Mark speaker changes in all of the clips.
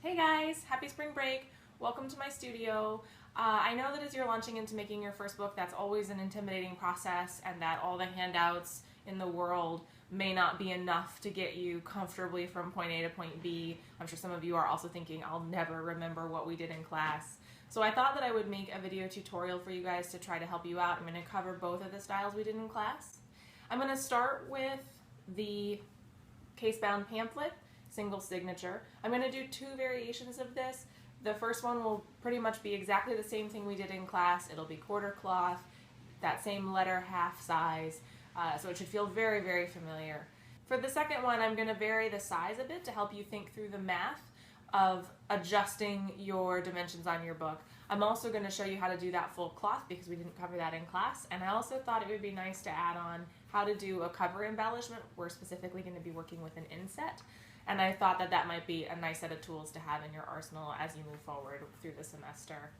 Speaker 1: Hey guys, happy spring break. Welcome to my studio. I know that as you're launching into making your first book, that's always an intimidating process and that all the handouts in the world may not be enough to get you comfortably from point A to point B. I'm sure some of you are also thinking, I'll never remember what we did in class. So I thought that I would make a video tutorial for you guys to try to help you out. I'm going to cover both of the styles we did in class. I'm going to start with the Casebound pamphlet, single signature. I'm going to do two variations of this. The first one will pretty much be exactly the same thing we did in class. It'll be quarter cloth, that same letter half size, so it should feel very, very familiar. For the second one, I'm going to vary the size a bit to help you think through the math of adjusting your dimensions on your book. I'm also going to show you how to do that full cloth because we didn't cover that in class, and I also thought it would be nice to add on how to do a cover embellishment. We're specifically going to be working with an inset, and I thought that that might be a nice set of tools to have in your arsenal as you move forward through the semester.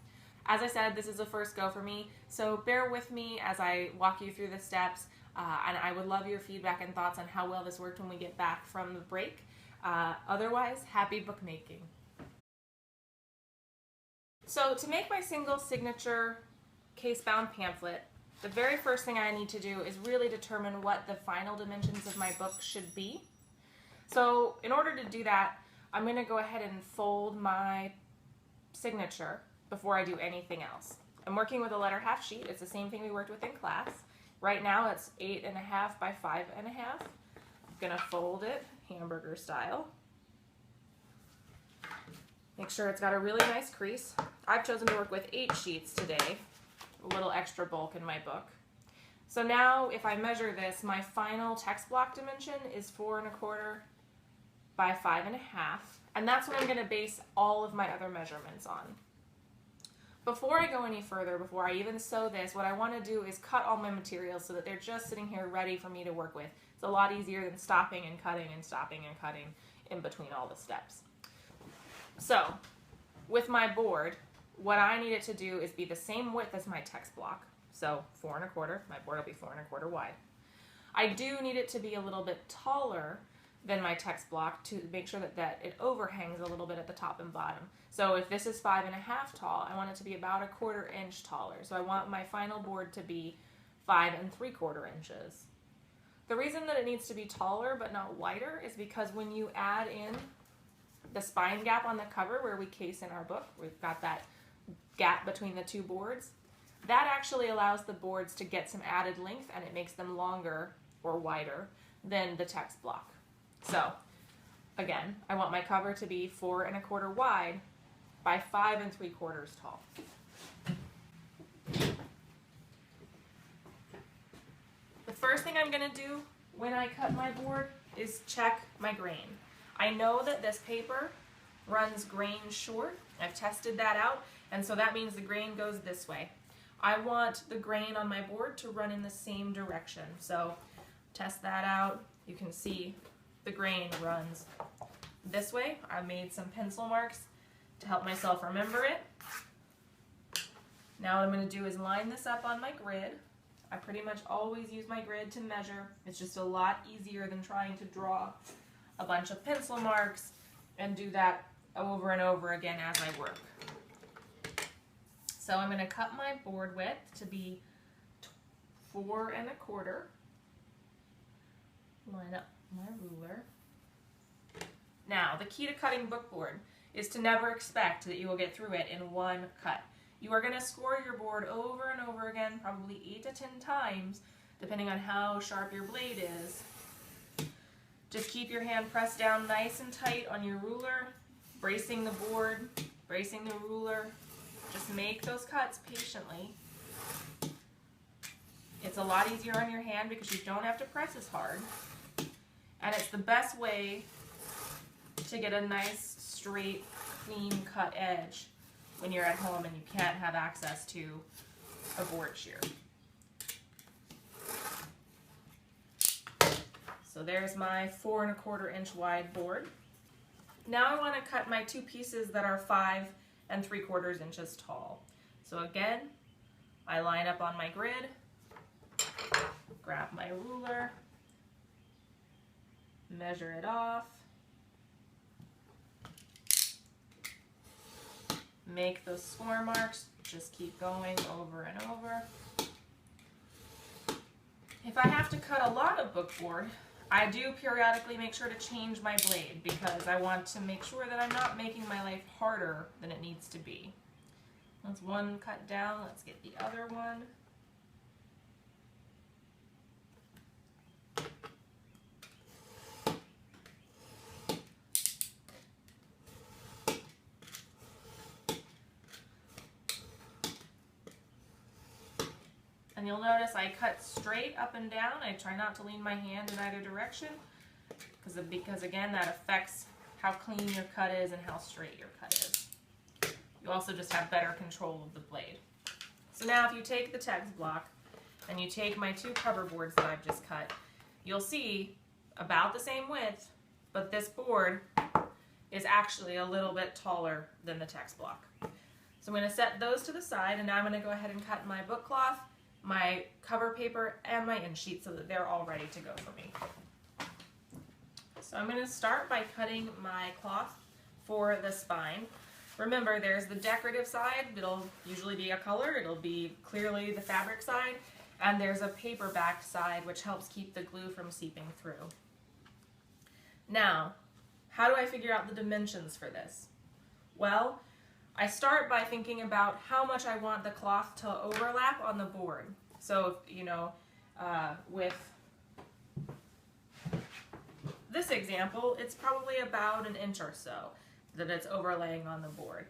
Speaker 1: As I said, this is a first go for me, so bear with me as I walk you through the steps, and I would love your feedback and thoughts on how well this worked when we get back from the break. Otherwise, happy bookmaking. So to make my single signature Casebound pamphlet, the very first thing I need to do is really determine what the final dimensions of my book should be. So in order to do that, I'm going to go ahead and fold my signature before I do anything else. I'm working with a letter half sheet. It's the same thing we worked with in class. Right now it's 8.5 by 5.5. I'm going to fold it hamburger style. Make sure it's got a really nice crease. I've chosen to work with 8 sheets today, a little extra bulk in my book. So now if I measure this, my final text block dimension is 4.25 by 5.5, and that's what I'm going to base all of my other measurements on. Before I go any further, before I even sew this, what I want to do is cut all my materials so that they're just sitting here ready for me to work with. It's a lot easier than stopping and cutting and stopping and cutting in between all the steps. So with my board, what I need it to do is be the same width as my text block. So 4.25, my board will be 4.25 wide. I do need it to be a little bit taller than my text block to make sure that it overhangs a little bit at the top and bottom. So if this is 5.5 tall, I want it to be about 1/4 inch taller. So I want my final board to be 5 3/4 inches. The reason that it needs to be taller but not wider is because when you add in the spine gap on the cover where we case in our book, we've got that gap between the two boards, that actually allows the boards to get some added length and it makes them longer or wider than the text block. So again, I want my cover to be 4.25 wide by 5 3/4 tall. The first thing I'm going to do when I cut my board is check my grain. I know that this paper runs grain short. I've tested that out, and so that means the grain goes this way. I want the grain on my board to run in the same direction. So test that out. You can see the grain runs this way. I made some pencil marks to help myself remember it. Now what I'm going to do is line this up on my grid. I pretty much always use my grid to measure. It's just a lot easier than trying to draw a bunch of pencil marks and do that over and over again as I work. So I'm going to cut my board width to be 4.25. Line up my ruler. Now, the key to cutting book board is to never expect that you will get through it in one cut. You are going to score your board over and over again, probably 8 to 10 times, depending on how sharp your blade is. Just keep your hand pressed down nice and tight on your ruler, bracing the board, bracing the ruler. Just make those cuts patiently. It's a lot easier on your hand because you don't have to press as hard. And it's the best way to get a nice, straight, clean cut edge when you're at home and you can't have access to a board shear. So there's my 4.25 inch wide board. Now I want to cut my two pieces that are 5 3/4 inches tall. So again, I line up on my grid, grab my ruler, measure it off, make those score marks, just keep going over and over. If I have to cut a lot of bookboard, I do periodically make sure to change my blade because I want to make sure that I'm not making my life harder than it needs to be. That's one cut down, let's get the other one. And you'll notice I cut straight up and down. I try not to lean my hand in either direction because again, that affects how clean your cut is and how straight your cut is. You also just have better control of the blade. So now if you take the text block and you take my two cover boards that I've just cut, you'll see about the same width, but this board is actually a little bit taller than the text block. So I'm going to set those to the side, and now I'm going to go ahead and cut my book cloth, my cover paper, and my end sheet so that they're all ready to go for me. So I'm going to start by cutting my cloth for the spine. Remember, there's the decorative side. It'll usually be a color. It'll be clearly the fabric side. And there's a paper-backed side, which helps keep the glue from seeping through. Now, how do I figure out the dimensions for this? Well, I start by thinking about how much I want the cloth to overlap on the board. So, you know, with this example, it's probably about 1 inch or so that it's overlaying on the board.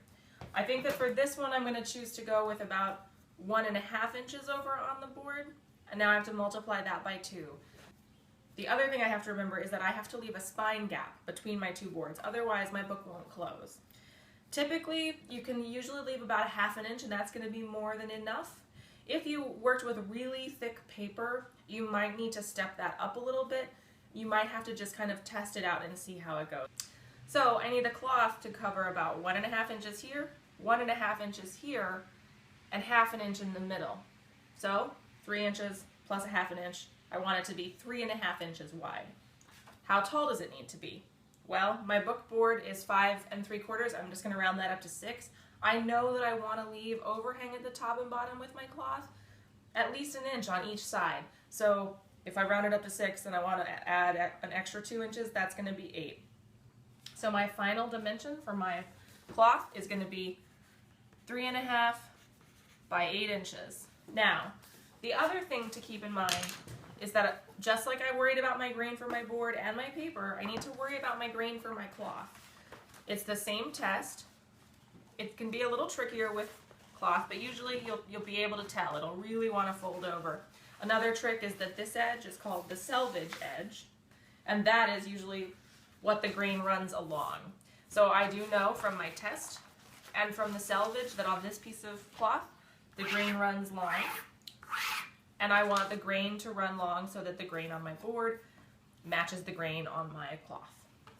Speaker 1: I think that for this one, I'm going to choose to go with about 1.5 inches over on the board, and now I have to multiply that by 2. The other thing I have to remember is that I have to leave a spine gap between my two boards, otherwise my book won't close. Typically, you can usually leave about 1/2 inch, and that's going to be more than enough. If you worked with really thick paper, you might need to step that up a little bit. You might have to just kind of test it out and see how it goes. So I need the cloth to cover about 1.5 inches here, 1.5 inches here, and 1/2 inch in the middle. So 3 inches plus 1/2 inch. I want it to be 3.5 inches wide. How tall does it need to be? Well, my book board is 5 3/4. I'm just going to round that up to 6. I know that I want to leave overhang at the top and bottom with my cloth, at least 1 inch on each side. So if I round it up to 6 and I want to add an extra 2 inches, that's going to be 8. So my final dimension for my cloth is going to be 3.5 by 8 inches. Now, the other thing to keep in mind is that just like I worried about my grain for my board and my paper, I need to worry about my grain for my cloth. It's the same test. It can be a little trickier with cloth, but usually you'll be able to tell. It'll really want to fold over. Another trick is that this edge is called the selvage edge, and that is usually what the grain runs along. So I do know from my test and from the selvage that on this piece of cloth, the grain runs long, and I want the grain to run long so that the grain on my board matches the grain on my cloth.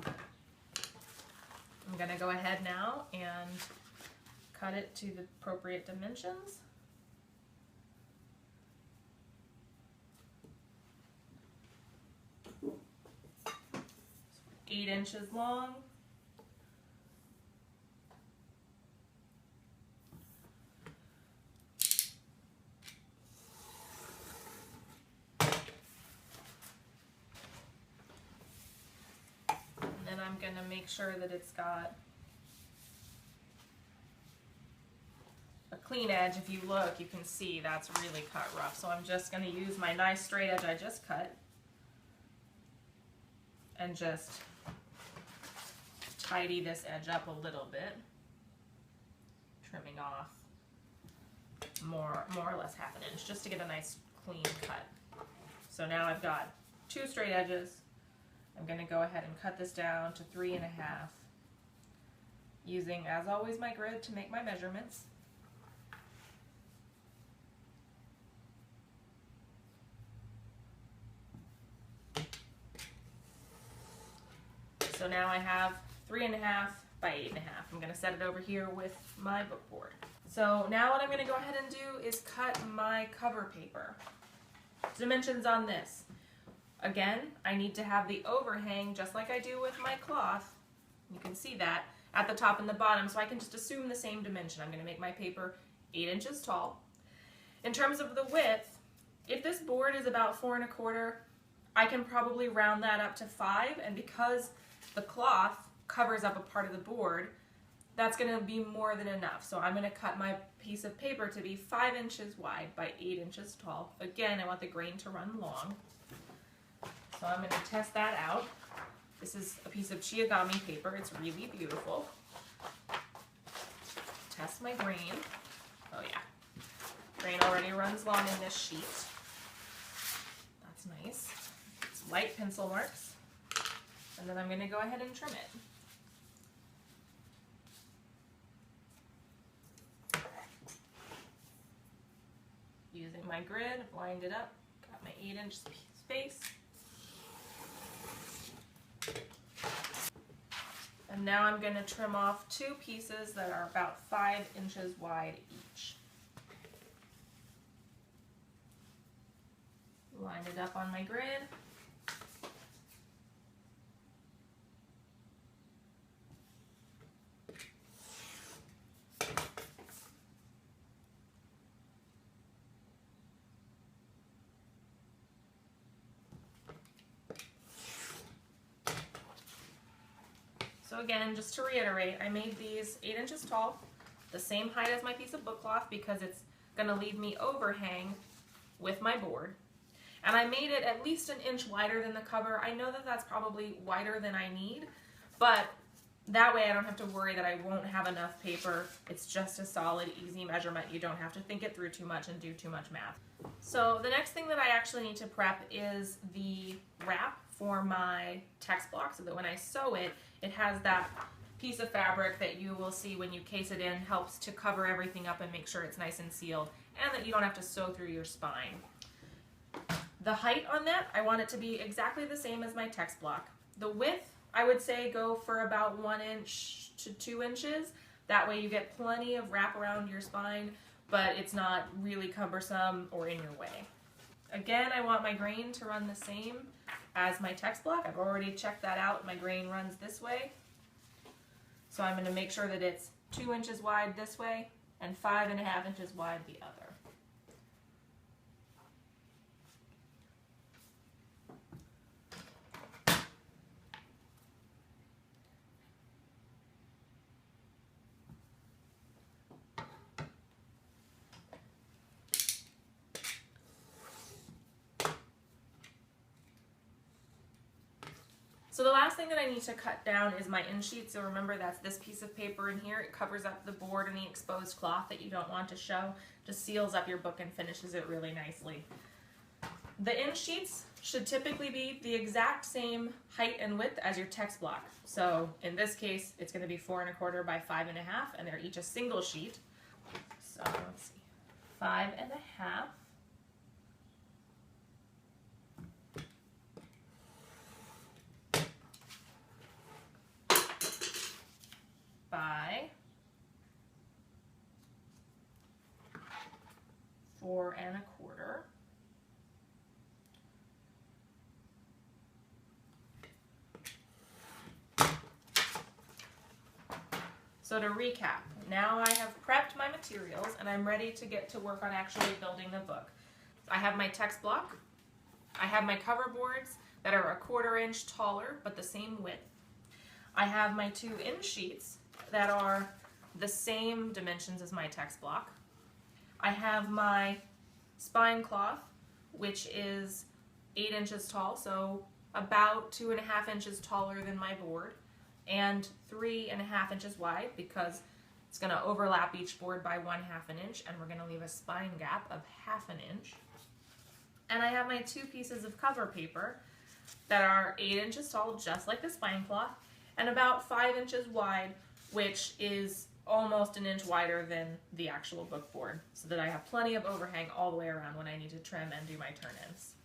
Speaker 1: I'm going to go ahead now and cut it to the appropriate dimensions. So 8 inches long. And I'm going to make sure that it's got a clean edge. If you look, you can see that's really cut rough. So I'm just going to use my nice straight edge I just cut and just tidy this edge up a little bit, trimming off more or less 1/2 inch just to get a nice clean cut. So now I've got 2 straight edges. I'm going to go ahead and cut this down to 3.5, using, as always, my grid to make my measurements. So now I have 3.5 by 8.5. I'm going to set it over here with my book board. So now what I'm going to go ahead and do is cut my cover paper. Dimensions on this. Again, I need to have the overhang just like I do with my cloth. You can see that. at the top and the bottom, so I can just assume the same dimension. I'm going to make my paper 8 inches tall. In terms of the width, if this board is about 4 1/4, I can probably round that up to 5, and because the cloth covers up a part of the board, that's going to be more than enough. So I'm going to cut my piece of paper to be 5 inches wide by 8 inches tall. Again, I want the grain to run long. So I'm going to test that out. This is a piece of Chiagami paper. It's really beautiful. Test my grain. Oh yeah. Grain already runs long in this sheet. That's nice. It's light pencil marks. And then I'm going to go ahead and trim it. Using my grid, lined it up, got my 8-inch space. And now I'm going to trim off 2 pieces that are about 5 inches wide each. Line it up on my grid. So again, just to reiterate, I made these 8 inches tall, the same height as my piece of book cloth because it's going to leave me overhang with my board. And I made it at least 1 inch wider than the cover. I know that that's probably wider than I need, but that way I don't have to worry that I won't have enough paper. It's just a solid, easy measurement. You don't have to think it through too much and do too much math. So the next thing that I actually need to prep is the wrap for my text block so that when I sew it, it has that piece of fabric that you will see when you case it in, helps to cover everything up and make sure it's nice and sealed, and that you don't have to sew through your spine. The height on that, I want it to be exactly the same as my text block. The width, I would say go for about 1 inch to 2 inches. That way you get plenty of wrap around your spine, but it's not really cumbersome or in your way. Again, I want my grain to run the same as my text block. I've already checked that out. My grain runs this way. So I'm going to make sure that it's 2 inches wide this way and 5.5 inches wide the other. So the last thing that I need to cut down is my end sheet. So remember, that's this piece of paper in here. It covers up the board and the exposed cloth that you don't want to show. Just seals up your book and finishes it really nicely. The end sheets should typically be the exact same height and width as your text block. So in this case, it's going to be 4 1/4 by 5.5, and they're each a single sheet. So let's see, 5.5. By 4 1/4. So to recap, now I have prepped my materials and I'm ready to get to work on actually building the book. I have my text block. I have my cover boards that are 1/4 inch taller but the same width. I have my 2 end sheets that are the same dimensions as my text block. I have my spine cloth, which is 8 inches tall, so about 2.5 inches taller than my board, and 3.5 inches wide because it's going to overlap each board by 1/2 inch, and we're going to leave a spine gap of 1/2 inch. And I have my 2 pieces of cover paper that are 8 inches tall, just like the spine cloth, and about 5 inches wide, which is almost 1 inch wider than the actual book board, so that I have plenty of overhang all the way around when I need to trim and do my turn-ins.